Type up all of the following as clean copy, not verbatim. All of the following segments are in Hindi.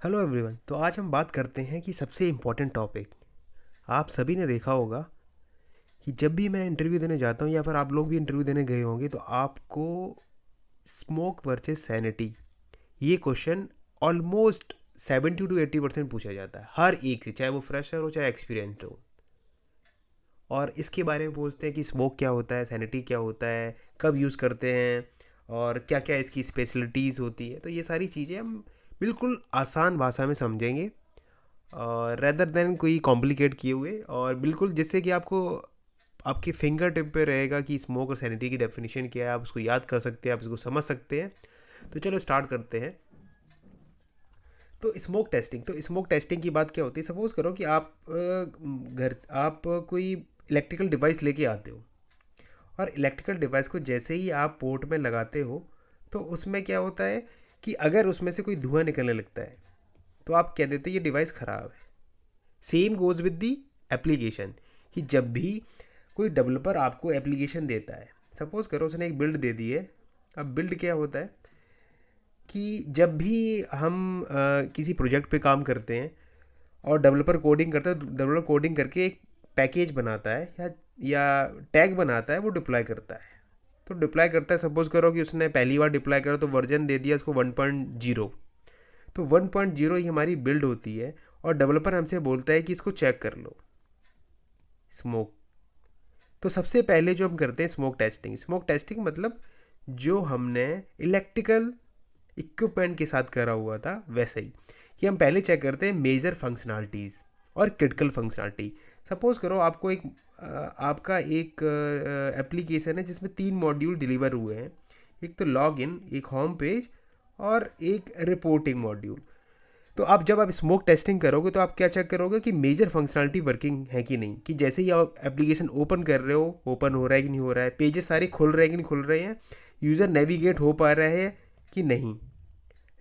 Hello everyone. तो आज हम बात करते हैं कि सबसे इम्पोर्टेंट टॉपिक। आप सभी ने देखा होगा कि जब भी मैं इंटरव्यू देने जाता हूँ या फिर आप लोग भी इंटरव्यू देने गए होंगे तो आपको स्मोक वर्सेस सैनिटी ये क्वेश्चन ऑलमोस्ट 70 to 80% पूछा जाता है हर एक से, चाहे वो फ्रेशर हो चाहे एक्सपीरियंस्ड हो। और इसके बारे में पूछते हैं कि स्मोक क्या होता है, सैनिटी क्या होता है, कब यूज़ करते हैं और क्या क्या इसकी स्पेशलिटीज़ होती है। तो ये सारी चीज़ें हम बिल्कुल आसान भाषा में समझेंगे और रेदर देन कोई कॉम्प्लिकेट किए हुए, और बिल्कुल जिससे कि आपको आपके फिंगर टिप पे रहेगा कि स्मोक और सैनिटी की डेफिनेशन क्या है, आप उसको याद कर सकते हैं, आप उसको समझ सकते हैं। तो चलो स्टार्ट करते हैं। तो स्मोक टेस्टिंग की बात क्या होती है। सपोज करो कि आप आप कोई इलेक्ट्रिकल डिवाइस लेके आते हो, और इलेक्ट्रिकल डिवाइस को जैसे ही आप पोर्ट में लगाते हो तो उसमें क्या होता है कि अगर उसमें से कोई धुआं निकलने लगता है तो आप कह देते हो ये डिवाइस ख़राब है। Same goes with the application, कि जब भी कोई डेवलपर आपको एप्लीकेशन देता है, सपोज़ करो उसने एक बिल्ड दे दी है। अब बिल्ड क्या होता है कि जब भी हम किसी प्रोजेक्ट पे काम करते हैं और डेवलपर कोडिंग करता है, डेवलपर कोडिंग करके एक पैकेज बनाता है या टैग बनाता है, वो डिप्लॉय करता है। तो डिप्लॉय करता है, सपोज करो कि उसने पहली बार डिप्लॉय करा तो वर्जन दे दिया उसको 1.0। तो 1.0 ही हमारी बिल्ड होती है, और डेवलपर हमसे बोलता है कि इसको चेक कर लो स्मोक। तो सबसे पहले जो हम करते हैं स्मोक टेस्टिंग मतलब जो हमने इलेक्ट्रिकल इक्विपमेंट के साथ करा हुआ था वैसे ही, कि हम पहले चेक करते हैं मेजर फंक्शनैलिटीज़ और क्रिटिकल फंक्शनैलिटी। सपोज करो आपको आपका एक एप्लीकेशन है जिसमें 3 मॉड्यूल डिलीवर हुए हैं। एक तो लॉग इन, एक होम पेज और एक रिपोर्टिंग मॉड्यूल। तो आप जब आप स्मोक टेस्टिंग करोगे तो आप क्या चेक करोगे कि मेजर फंक्शनैलिटी वर्किंग है कि नहीं, कि जैसे ही आप एप्लीकेशन ओपन कर रहे हो ओपन हो रहा है कि नहीं हो रहा है, पेजेस सारे खुल रहे हैं कि नहीं खुल रहे हैं, यूज़र नेविगेट हो पा रहा है कि नहीं।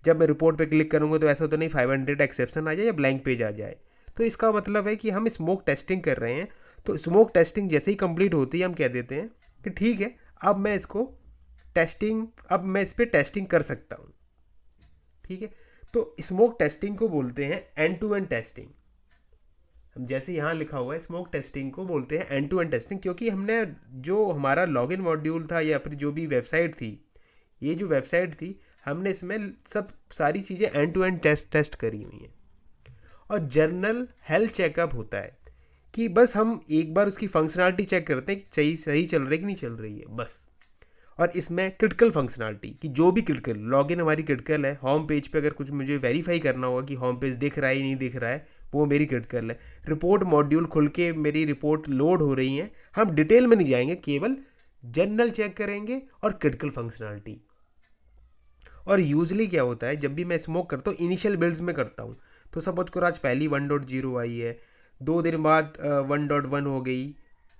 जब मैं रिपोर्ट पे क्लिक करूँगा तो ऐसा तो नहीं 500 एक्सेप्शन आ जाए या ब्लैंक पेज आ जाए। तो इसका मतलब है कि हम स्मोक टेस्टिंग कर रहे हैं। तो स्मोक टेस्टिंग जैसे ही कंप्लीट होती है हम कह देते हैं कि ठीक है, अब मैं इसको अब मैं इस पर टेस्टिंग कर सकता हूँ। ठीक है। तो स्मोक टेस्टिंग को बोलते हैं एंड टू एंड टेस्टिंग। हम जैसे यहाँ लिखा हुआ है स्मोक टेस्टिंग को बोलते हैं एंड टू एंड टेस्टिंग, क्योंकि हमने जो हमारा लॉगिन मॉड्यूल था या फिर जो भी वेबसाइट थी, ये जो वेबसाइट थी, हमने इसमें सब सारी चीज़ें end to end test test करी हुई हैं। और जर्नल हेल्थ चेकअप होता है कि बस हम एक बार उसकी फंक्शनैलिटी चेक करते हैं कि सही सही चल रही है कि नहीं चल रही है, बस। और इसमें क्रिटिकल फंक्शनैलिटी कि जो भी क्रिटिकल लॉगिन हमारी क्रिटिकल है, होम पेज पे अगर कुछ मुझे वेरीफाई करना होगा कि होम पेज दिख रहा है या नहीं दिख रहा है, वो मेरी क्रिटिकल है। रिपोर्ट मॉड्यूल खुल के मेरी रिपोर्ट लोड हो रही है, हम डिटेल में नहीं जाएंगे, केवल जनरल चेक करेंगे और क्रिटिकल फंक्शनैलिटी। और यूजली क्या होता है, जब भी मैं स्मोक करता हूँ इनिशियल बिल्ड्स में करता हूँ। तो सपोज करो आज पहली 1.0 आई है, 2 दिन बाद 1.1 हो गई,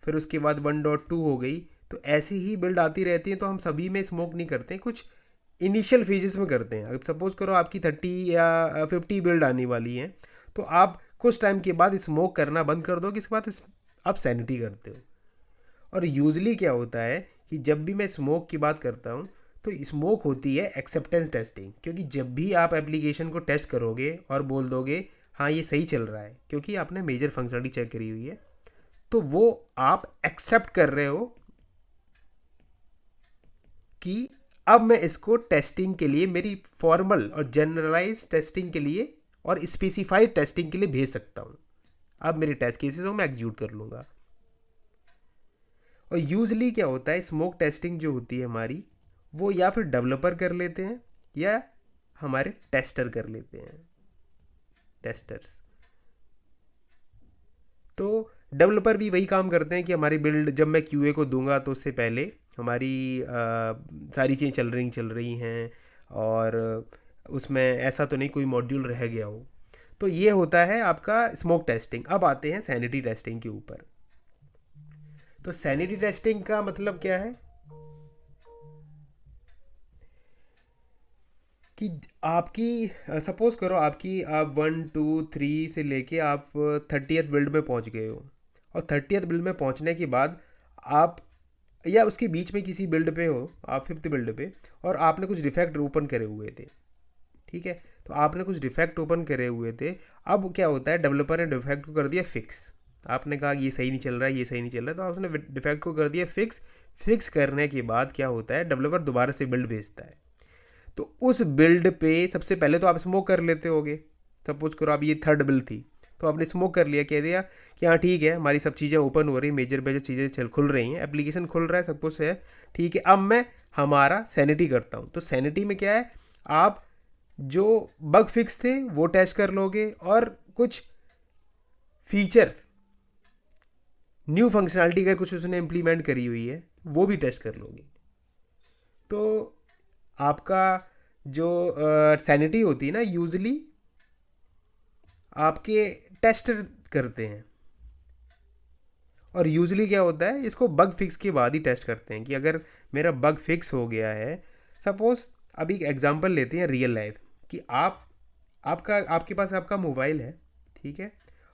फिर उसके बाद 1.2 हो गई। तो ऐसे ही बिल्ड आती रहती है, तो हम सभी में स्मोक नहीं करते हैं, कुछ इनिशियल फेजेस में करते हैं। अब सपोज करो आपकी 30 या 50 बिल्ड आने वाली हैं, तो आप कुछ टाइम के बाद स्मोक करना बंद कर दो, इसके बाद आप सैनिटी करते हो। और यूजली क्या होता है कि जब भी मैं स्मोक की बात करता हूँ तो स्मोक होती है एक्सेप्टेंस टेस्टिंग, क्योंकि जब भी आप एप्लीकेशन को टेस्ट करोगे और बोल दोगे हाँ ये सही चल रहा है क्योंकि आपने मेजर फंक्शनलिटी चेक करी हुई है, तो वो आप एक्सेप्ट कर रहे हो कि अब मैं इसको टेस्टिंग के लिए, मेरी फॉर्मल और जनरलाइज टेस्टिंग के लिए और स्पेसिफाइड टेस्टिंग के लिए भेज सकता हूँ। अब मेरे टेस्ट केसेस को मैं एग्जीक्यूट कर लूँगा। और यूजली क्या होता है, स्मोक टेस्टिंग जो होती है हमारी, वो या फिर डेवलपर कर लेते हैं या हमारे टेस्टर कर लेते हैं, टेस्टर्स। तो डेवलपर भी वही काम करते हैं कि हमारी बिल्ड जब मैं क्यूए को दूंगा तो उससे पहले हमारी सारी चीज़ें चल रही हैं, और उसमें ऐसा तो नहीं कोई मॉड्यूल रह गया हो। तो ये होता है आपका स्मोक टेस्टिंग। अब आते हैं सैनिटी टेस्टिंग के ऊपर। तो सैनिटी टेस्टिंग का मतलब क्या है कि आपकी सपोज करो आपकी आप 1 2 3 से लेके आप 30th बिल्ड में पहुंच गए हो, और 30th बिल्ड में पहुंचने के बाद आप, या उसके बीच में किसी बिल्ड पे हो, आप 5th बिल्ड पे, और आपने कुछ डिफेक्ट ओपन करे हुए थे। ठीक है। तो आपने कुछ डिफेक्ट ओपन करे हुए थे। अब क्या होता है, डेवलपर ने डिफेक्ट को कर दिया फिक्स। आपने कहा ये सही नहीं चल रहा है, ये सही नहीं चल रहा है, तो उसने डिफेक्ट को कर दिया फिक्स। फिक्स करने के बाद क्या होता है, डेवलपर दोबारा से बिल्ड भेजता है। तो उस बिल्ड पे सबसे पहले तो आप स्मोक कर लेते होगे। सपोज करो आप, ये थर्ड बिल्ड थी, तो आपने स्मोक कर लिया, कह दिया कि हाँ ठीक है, हमारी सब चीज़ें ओपन हो रही, मेजर मेजर चीज़ें चल खुल रही हैं, एप्लीकेशन खुल रहा है, सब कुछ है, ठीक है। अब मैं हमारा सैनिटी करता हूँ। तो सैनिटी में क्या है, आप जो बग फिक्स थे वो टेस्ट कर लोगे, और कुछ फीचर न्यू फंक्शनैलिटी अगर कुछ उसने इम्प्लीमेंट करी हुई है वो भी टेस्ट कर लोगे। तो आपका जो सैनिटी होती है ना, यूजली आपके टेस्ट करते हैं। और यूजली क्या होता है, इसको बग फिक्स के बाद ही टेस्ट करते हैं कि अगर मेरा बग फिक्स हो गया है। सपोज अभी एक एग्जांपल लेते हैं रियल लाइफ, कि आपके पास आपका मोबाइल है, ठीक है,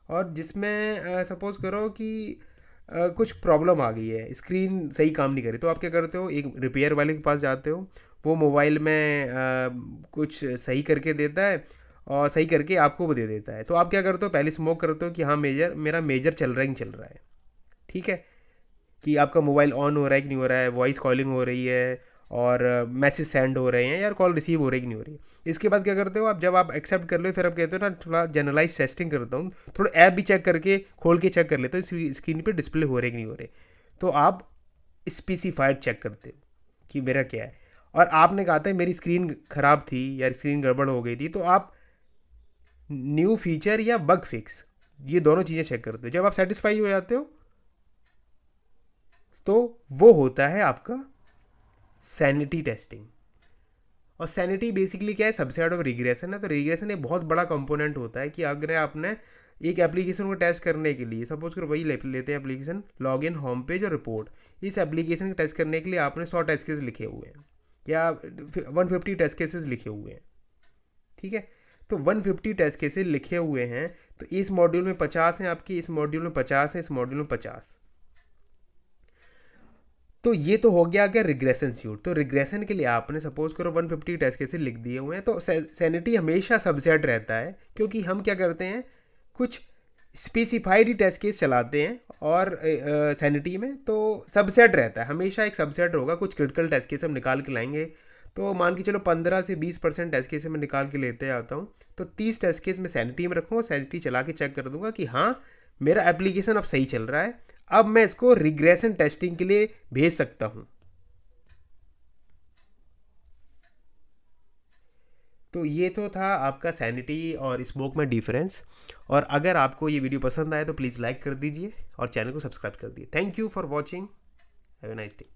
और जिसमें सपोज करो कि कुछ प्रॉब्लम आ गई है, स्क्रीन सही काम नहीं करी। तो आप क्या करते हो, एक रिपेयर वाले के पास जाते हो, वो मोबाइल में कुछ सही करके देता है, और सही करके आपको वो दे देता है। तो आप क्या करते हो, पहले स्मोक करते हो कि हाँ मेरा मेजर चल रहा है, नहीं चल रहा है, ठीक है, कि आपका मोबाइल ऑन हो रहा है कि नहीं हो रहा है, वॉइस कॉलिंग हो रही है, और मैसेज सेंड हो रहे हैं, या कॉल रिसीव हो रही है कि नहीं हो रही है। इसके बाद क्या करते हो आप, जब आप एक्सेप्ट कर लो, फिर आप कहते हो ना थोड़ा जनरलाइज टेस्टिंग करता हूँ, थोड़ा ऐप भी चेक करके खोल के चेक कर लेते हो स्क्रीन पे डिस्प्ले हो रहे कि नहीं हो रहे। तो आप स्पेसिफाइड चेक करते हो कि मेरा क्या है। और आपने कहा था मेरी स्क्रीन ख़राब थी या स्क्रीन गड़बड़ हो गई थी, तो आप न्यू फीचर या बग फिक्स, ये दोनों चीज़ें चेक करते हो। जब आप सेटिस्फाई हो जाते हो, तो वो होता है आपका सैनिटी टेस्टिंग। और सैनिटी बेसिकली क्या है, सबसेट ऑफ रिग्रेशन है। तो रिग्रेशन एक बहुत बड़ा कंपोनेंट होता है कि अगर आपने एक एप्लीकेशन को टेस्ट करने के लिए, सपोज कर वही लेते हैं application, log in, home page और रिपोर्ट, इस एप्लीकेशन को टेस्ट करने के लिए आपने 100 टेस्ट केस लिखे हुए हैं, या 150 टेस्ट केसेस लिखे हुए हैं, ठीक है। तो 150 टेस्ट केसेस लिखे हुए हैं, तो इस मॉड्यूल में 50 हैं आपके, इस मॉड्यूल में 50 है, इस मॉड्यूल में 50। तो ये तो हो गया अगर रिग्रेशन सूट। तो रिग्रेशन के लिए आपने सपोज करो 150 टेस्ट केसेस लिख दिए हुए हैं, तो सैनिटी हमेशा सबसेट रहता है, क्योंकि हम क्या करते हैं, कुछ स्पेसिफाइड ही टेस्ट केस चलाते हैं, और सैनिटी में तो सबसेट रहता है, हमेशा एक सबसेट होगा। कुछ क्रिटिकल टेस्ट केस हम निकाल के लाएंगे, तो मान के चलो 15 से 20% टेस्ट केस मैं निकाल के लेते आता हूँ, तो 30 टेस्ट केस मैं सैनिटी में रखूँगा, सैनिटी चला के चेक कर दूंगा कि हाँ मेरा एप्लीकेशन अब सही चल रहा है, अब मैं इसको रिग्रेशन टेस्टिंग के लिए भेज सकता हूं। तो ये तो था आपका सैनिटी और स्मोक में डिफरेंस। और अगर आपको ये वीडियो पसंद आए तो प्लीज़ लाइक कर दीजिए और चैनल को सब्सक्राइब कर दिए। Thank you for watching, have a nice day.